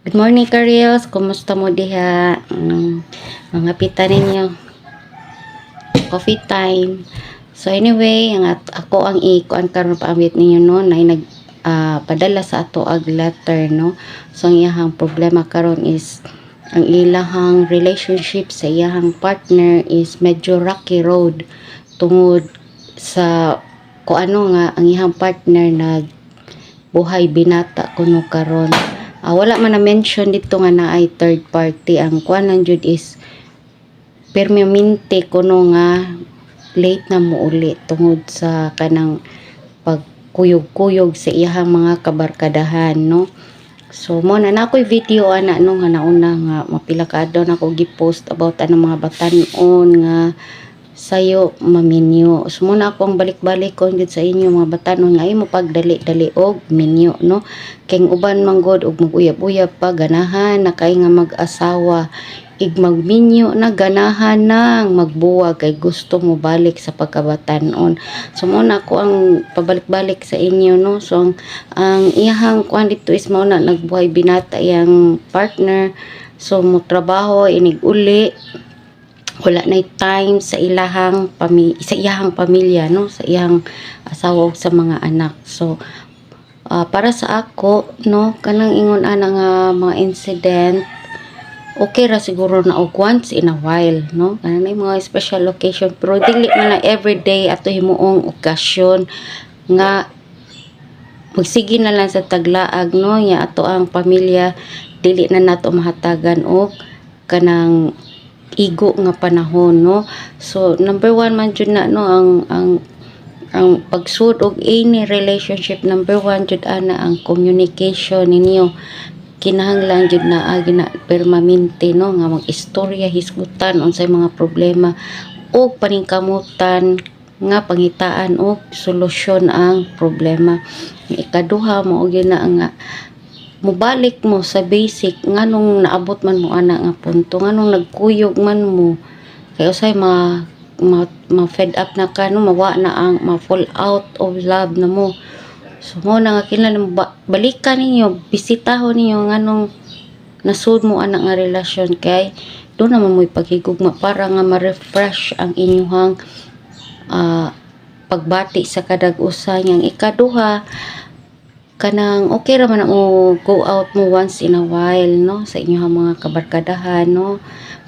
Good morning, Karios. Kumusta mo diha? Mga pita ninyo. Coffee time. So anyway, ako ang ikuan karon paamit ninyo no na padala sa ato ag letter no. So ang iyahang problema karon is ang ilahang relationship sa iyahang partner is medyo rocky road tungod sa ano nga ang iyahang partner nag buhay binata kuno karon. Wala man na mention dito nga na ay third party. Ang kuanan jud is permanente kuno nga late na mo uli tungod sa kanang pagkuyog-kuyog sa iyahang mga kabarkadahan no. So mo na nakoy video ana no nga nauna nga mapila ka adlaw na ko gi-post about anong mga batan-on nga sayo maminyo. So muna akong balik-balik kon gid sa inyo mga batanon nga imo pagdali-dali og minyo no. Kay uban manggod og maguyab-uyab pa ganahan na kay nga mag-asawa ig magminyo na ganahan nang magbuwag kay gusto mo balik sa pagkabatanon. So muna ako ang pabalik-balik sa inyo no. So ang iyahang kuan dito is mao na nagbuhay binata yang partner. So mo trabaho inig uli wala na time sa iyahang pamilya no, sa iyang asawa ug sa mga anak. So para sa ako no kanang ingon ana nga mga incident okay ra siguro na og once in a while no, kanang mga special occasion pero dili man na everyday ato himuong okasyon nga magsige na lang sa taglaag no nya ato ang pamilya dili na nato mahatagan og kanang igo nga panahon no. So number one man jud na no ang pagsud og any relationship, number one jud ana ang communication ninyo. Kinahanglan jud na gina permanente no nga mag-istorya hisgutan unsay mga problema og paningkamutan nga pangitaan og solusyon ang problema. Ikaduha mo og na nga mubalik mo sa basic nganong naabot man mo ana nga punto nganong nagkuyog man mo kay usay ma fed up na ka no mawa na ang ma-fall out of love na mo. So mo na nga kinahanglan balikan ninyo bisitahon ninyo nganong nasud mo ana nga relasyon kay do naman mo'y paghigugma para nga ma-refresh ang inyong pagbati sa kadag usa. Yang ikaduha kanang okay ra man o go out mo once in a while no sa inyong mga kabarkadahan no,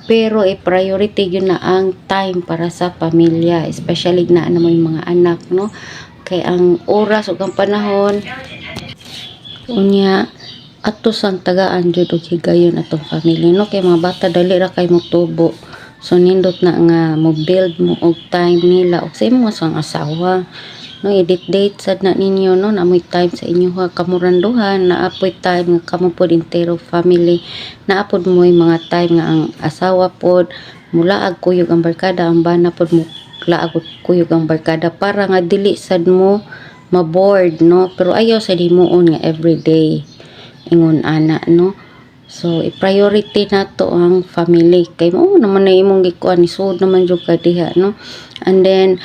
pero priority yun na ang time para sa pamilya, especially na mo yung mga anak no. Kay ang oras ug ang panahon unya ato sang tagaan jud og higayon atong family no, kay mga bata dali ra kay motubo. So nindot na nga mo build mo og time nila og sa imong sang asawa no, i-date sad na ninyo no, naamoy time sa inyo ha kamuranduhan, naapoy time nga kamo pod entero family, naapod mo mga time nga ang asawa pod mula ag kuyog ang barkada, ang bana pod mo laag kuyog ang barkada para nga dili sad mo ma-bored no. Pero ayaw sa himuon nga everyday ingon ana no. So i-priority nato ang family kay mo naman na imong gikuan isud naman jud ka diha no. And then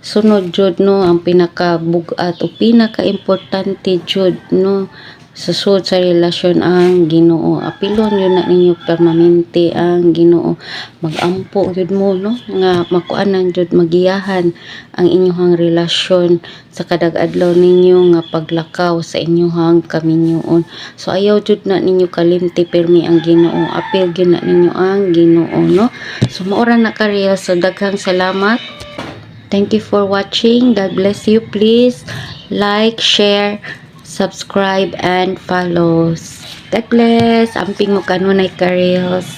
sunod jud no ang pinakabugat o pinaka-importante jud no sa sud sa relasyon ang Ginoo. Apilon yun na ninyo permanente ang Ginoo. Magampo jud mo no nga makuanan jud magiyahan ang inyong relasyon sa kadag adlaw ninyo nga paglakaw sa inyong kaminyoon. So ayaw jud na ninyo kalimti permi ang Ginoo. Apil gyud na ninyo ang Ginoo no. So maura na ka-real. So daghang salamat. Thank you for watching. God bless you. Please like, share, subscribe, and follow. God bless. Amping mo kanunay ka-reels.